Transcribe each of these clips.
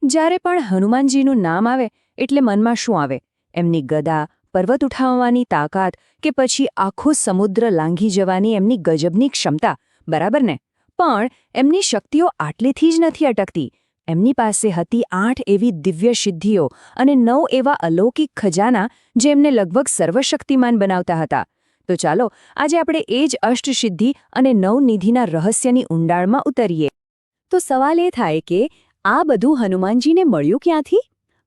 જ્યારે પણ હનુમાનજીનું નામ આવે એટલે મનમાં શું આવે? એમની ગદા, પર્વત ઉઠાવવાની તાકાત કે પછી આખો સમુદ્ર લાંઘી જવાની એમની ગજબની ક્ષમતા, બરાબર ને? પણ એમની શક્તિઓ આટલેથી જ નથી અટકતી. એમની પાસે હતી 8 એવી દિવ્ય સિદ્ધિઓ અને 9 એવા અલૌકિક ખજાના જે એમને લગભગ સર્વશક્તિમાન બનાવતા હતા. તો ચાલો આજે આપણે એ જ અષ્ટસિદ્ધિ અને 9 નિધિના રહસ્યની ઊંડાણમાં ઉતરીએ. તો સવાલ એ થાય કે આ બધું હનુમાનજીને મળ્યું ક્યાંથી?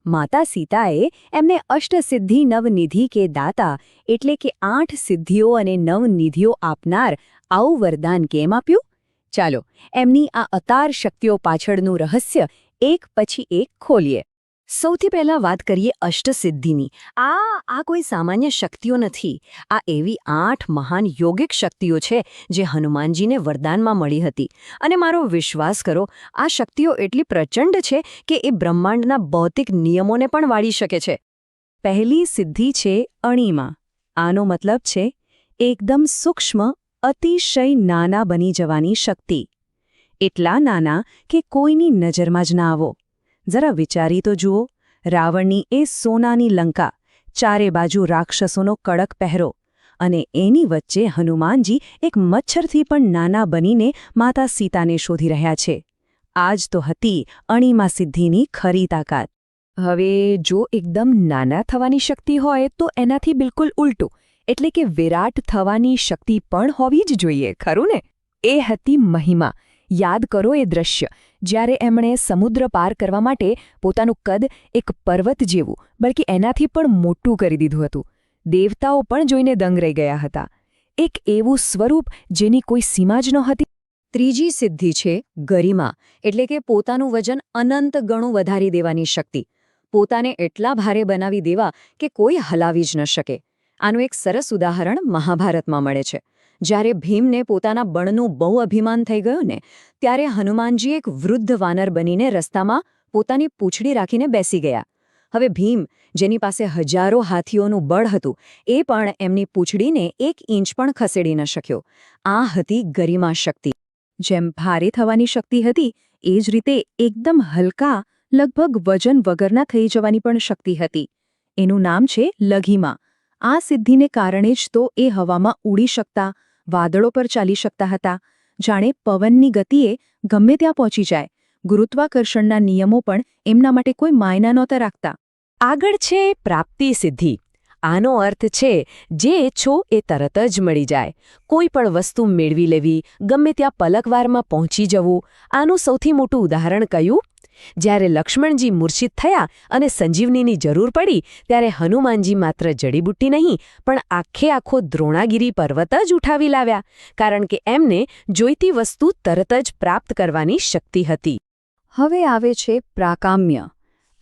માતા સીતાએ એમને અષ્ટસિદ્ધિ નવનિધિ કે દાતા એટલે કે 8 સિદ્ધિઓ અને 9 નિધિઓ આપનાર આવું વરદાન કેમ આપ્યું? ચાલો એમની આ અતાર શક્તિઓ પાછળનું રહસ્ય એક પછી એક ખોલીએ. સૌથી પહેલા વાત કરીએ અષ્ટસિદ્ધિની. આ કોઈ સામાન્ય શક્તિઓ નથી. આ એવી 8 મહાન યોગિક શક્તિઓ છે જે હનુમાનજીને વરદાનમાં મળી હતી. અને મારો વિશ્વાસ કરો, આ શક્તિઓ એટલી પ્રચંડ છે કે એ બ્રહ્માંડના ભૌતિક નિયમોને પણ વાળી શકે છે. પહેલી સિદ્ધિ છે અણિમા. આનો મતલબ છે એકદમ સૂક્ષ્મ, અતિશય નાના બની જવાની શક્તિ. એટલા નાના કે કોઈની નજરમાં જ ના આવો. જરા વિચારી તો જુઓ, રાવણની એ સોનાની લંકા, ચારે બાજુ રાક્ષસોનો કડક પહેરો, અને એની વચ્ચે હનુમાનજી એક મચ્છરથી પણ નાના બનીને માતા સીતાને શોધી રહ્યા છે. આ જ તો હતી અણિમા સિદ્ધિની ખરી તાકાત. હવે જો એકદમ નાના થવાની શક્તિ હોય તો એનાથી બિલકુલ ઉલટું, એટલે કે વિરાટ થવાની શક્તિ પણ હોવી જ જોઈએ, ખરું ને? એ હતી મહિમા. યાદ કરો એ દ્રશ્ય, જ્યારે એમણે સમુદ્ર પાર કરવા માટે પોતાનું કદ એક પર્વત જેવું, બલ્કિ એનાથી પણ મોટું કરી દીધું હતું. દેવતાઓ પણ જોઈને દંગ રહી ગયા હતા. એક એવું સ્વરૂપ જેની કોઈ સીમા જ નહોતી. ત્રીજી સિદ્ધિ છે ગરિમા, એટલે કે પોતાનું વજન અનંત ગણું વધારી દેવાની શક્તિ. પોતાને એટલા ભારે બનાવી દેવા કે કોઈ હલાવી જ ન શકે. આનું એક સરસ ઉદાહરણ મહાભારતમાં મળે છે. જ્યારે ભીમને પોતાના બળનું બહુ અભિમાન થઈ ગયું ને, ત્યારે હનુમાનજી એક વૃદ્ધ વાનર બનીને રસ્તામાં પોતાની પૂંછડી રાખીને બેસી ગયા. હવે ભીમ, જેની પાસે હજારો હાથીઓનું બળ હતું, એ પણ એમની પૂંછડીને 1 ઇંચ પણ ખસેડી ન શક્યો. આ હતી ગરિમા શક્તિ. જેમ ભારે થવાની શક્તિ હતી, એ જ રીતે એકદમ હલકા, લગભગ વજન વગરના થઈ જવાની પણ શક્તિ હતી. એનું નામ છે લઘિમા. આ સિદ્ધિને કારણે જ તો એ હવામાં ઉડી શકતા, વાદળો પર ચાલી શકતા હતા. જાણે પવનની ગતિએ ગમે ત્યાં પહોંચી જાય. ગુરુત્વાકર્ષણના નિયમો પણ એમના માટે કોઈ માયના નહોતા રાખતા. આગળ છે પ્રાપ્તિ સિદ્ધિ. આનો અર્થ છે જે ઈચ્છો એ તરત જ મળી જાય. કોઈ પણ વસ્તુ મેળવી લેવી, ગમે ત્યાં પલકવારમાં પહોંચી જવું. આનું સૌથી મોટું ઉદાહરણ કયું? જ્યારે લક્ષ્મણજી મૂર્છિત થયા અને સંજીવનીની જરૂર પડી, ત્યારે હનુમાનજી માત્ર જડીબુટ્ટી નહીં, પણ આખો દ્રોણાગિરી પર્વત જ ઉઠાવી લાવ્યા, કારણ કે એમને જોઈતી વસ્તુ તરત જ પ્રાપ્ત કરવાની શક્તિ હતી. હવે આવે છે પ્રાકામ્ય.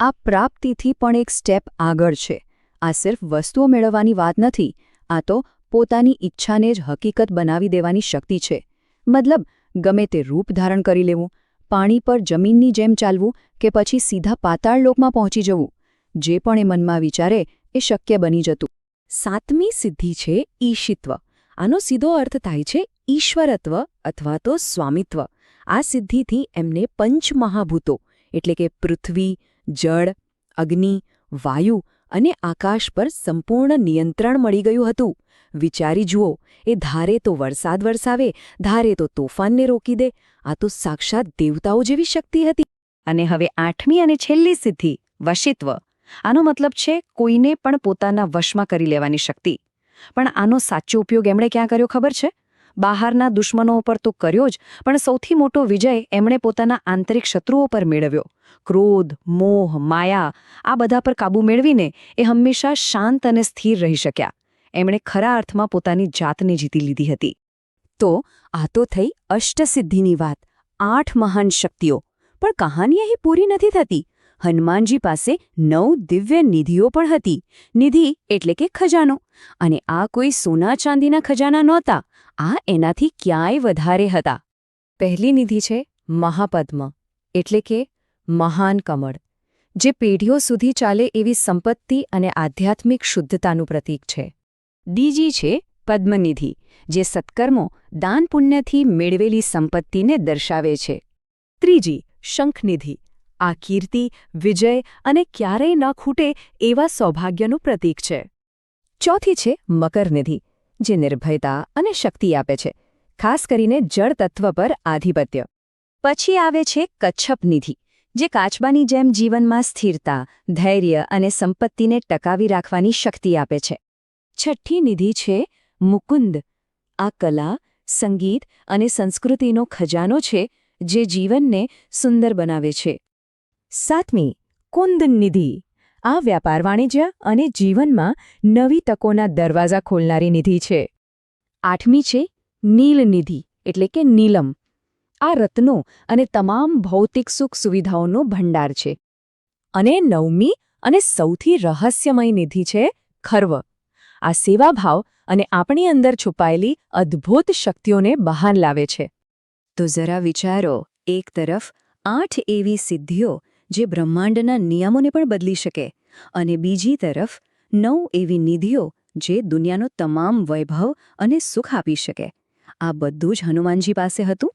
આ પ્રાપ્તિથી પણ એક સ્ટેપ આગળ છે. આ સિર્ફ વસ્તુઓ મેળવવાની વાત નથી, આ તો પોતાની ઈચ્છાને જ હકીકત બનાવી દેવાની શક્તિ છે. મતલબ ગમે તે રૂપ ધારણ કરી લેવું, પાણી પર જમીનની જેમ ચાલવું કે પછી સીધા પાતાળ લોકમાં પહોંચી જવું. જે પણ એ મનમાં વિચારે એ શક્ય બની જતું. સાતમી સિદ્ધિ છે ઈશિત્વ. આનો સીધો અર્થ થાય છે ઈશ્વરત્વ અથવા તો સ્વામિત્વ. આ સિદ્ધિથી એમને પંચમહાભૂતો એટલે કે પૃથ્વી, જળ, અગ્નિ, વાયુ અને આકાશ પર સંપૂર્ણ નિયંત્રણ મળી ગયું હતું. વિચારી જુઓ, એ ધારે તો વરસાદ વરસાવે, ધારે તો તોફાનને રોકી દે. આ તો સાક્ષાત દેવતાઓ જેવી શક્તિ હતી. અને હવે 8મી અને છેલ્લી સિદ્ધિ વશિત્વ. આનો મતલબ છે કોઈને પણ પોતાના વશમાં કરી લેવાની શક્તિ. પણ આનો સાચો ઉપયોગ એમણે ક્યાં કર્યો ખબર છે? બહારના દુશ્મનો પર તો કર્યો જ, પણ સૌથી મોટો વિજય એમણે પોતાના આંતરિક શત્રુઓ પર મેળવ્યો. ક્રોધ, મોહ, માયા, આ બધા પર કાબૂ મેળવીને એ હંમેશા શાંત અને સ્થિર રહી શક્યા. એમણે ખરા અર્થમાં પોતાની જાતને જીતી લીધી હતી. તો આ તો થઈ અષ્ટસિદ્ધિની વાત, 8 મહાન શક્તિઓ. પણ કહાની અહીં પૂરી નથી થતી. હનુમાનજી પાસે 9 દિવ્ય નિધિઓ પણ હતી. નિધિ એટલે કે ખજાનો. અને આ કોઈ સોના ચાંદીના ખજાના નહોતા. આ એનાથી ક્યાંય વધારે હતા. પહેલી નિધિ છે મહાપદ્મ, એટલે કે મહાન કમળ, જે પેઢીઓ સુધી ચાલે એવી સંપત્તિ અને આધ્યાત્મિક શુદ્ધતાનું પ્રતીક છે. બીજી છે પદ્મનિધિ, જે સત્કર્મો, દાન પુણ્યથી મેળવેલી સંપત્તિને દર્શાવે છે. ત્રીજી શંખનિધિ. આ કીર્તિ, વિજય અને ક્યારેય ન ખૂટે એવા સૌભાગ્યનું પ્રતીક છે. ચોથી છે મકરનિધિ, જે નિર્ભયતા અને શક્તિ આપે છે, ખાસ કરીને જળ તત્વ પર આધિપત્ય. પછી આવે છે કચ્છપ નિધિ, જે કાચબાની જેમ જીવનમાં સ્થિરતા, ધૈર્ય અને સંપત્તિને ટકાવી રાખવાની શક્તિ આપે છે. છઠ્ઠી નિધિ છે મુકુંદ. આ કલા, સંગીત અને સંસ્કૃતિનો ખજાનો છે, જે જીવનને સુંદર બનાવે છે. સાતમી કુંદ નિધિ. આ વ્યાપાર વાણિજ્ય અને જીવનમાં નવી તકોના દરવાજા ખોલનારી નિધિ છે. આઠમી છે નીલ નિધિ, એટલે કે નીલમ. આ રત્નો અને તમામ ભૌતિક સુખ સુવિધાઓનો ભંડાર છે. અને નવમી અને સૌથી રહસ્યમય નિધિ છે ખર્વ. આ સેવાભાવ અને આપણી અંદર છુપાયેલી અદ્ભુત શક્તિઓને બહાર લાવે છે. તો જરા વિચારો, એક તરફ 8 એવી સિદ્ધિઓ જે બ્રહ્માંડના નિયમોને પણ બદલી શકે, અને બીજી તરફ 9 એવી નિધિઓ જે દુનિયાનો તમામ વૈભવ અને સુખ આપી શકે. આ બધું જ હનુમાનજી પાસે હતું.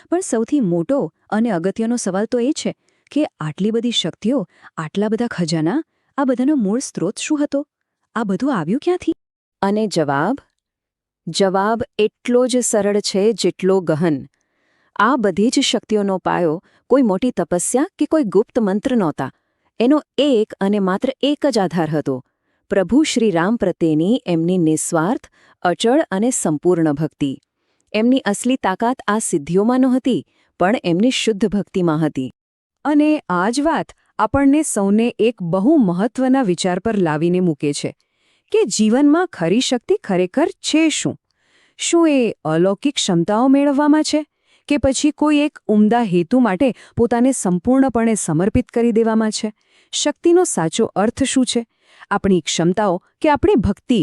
પણ સૌથી મોટો અને અગત્યનો સવાલ તો એ છે કે આટલી બધી શક્તિઓ, આટલા બધા ખજાના, આ બધાનો મૂળ સ્ત્રોત શું હતો? આ બધું આવ્યું ક્યાંથી? અને જવાબ એટલો જ સરળ છે જેટલો ગહન. આ બધી જ શક્તિઓનો પાયો કોઈ મોટી તપસ્યા કે કોઈ ગુપ્ત મંત્ર નહોતા. એનો એક અને માત્ર એક જ આધાર હતો: પ્રભુ શ્રીરામ પ્રત્યેની એમની નિસ્વાર્થ, અચળ અને સંપૂર્ણ ભક્તિ. એમની અસલી તાકાત આ સિદ્ધિઓમાં નહોતી, પણ એમની શુદ્ધ ભક્તિમાં હતી. અને આ જ વાત આપણને સૌને એક બહુ મહત્વના વિચાર પર લાવીને મૂકે છે કે જીવનમાં ખરી શક્તિ ખરેખર છે શું? શું એ અલૌકિક ક્ષમતાઓ મેળવવામાં છે, કે પછી કોઈ એક ઉમદા હેતુ માટે પોતાને સંપૂર્ણપણે સમર્પિત કરી દેવામાં છે? શક્તિનો સાચો અર્થ શું છે? આપણી ક્ષમતાઓ કે આપણી ભક્તિ?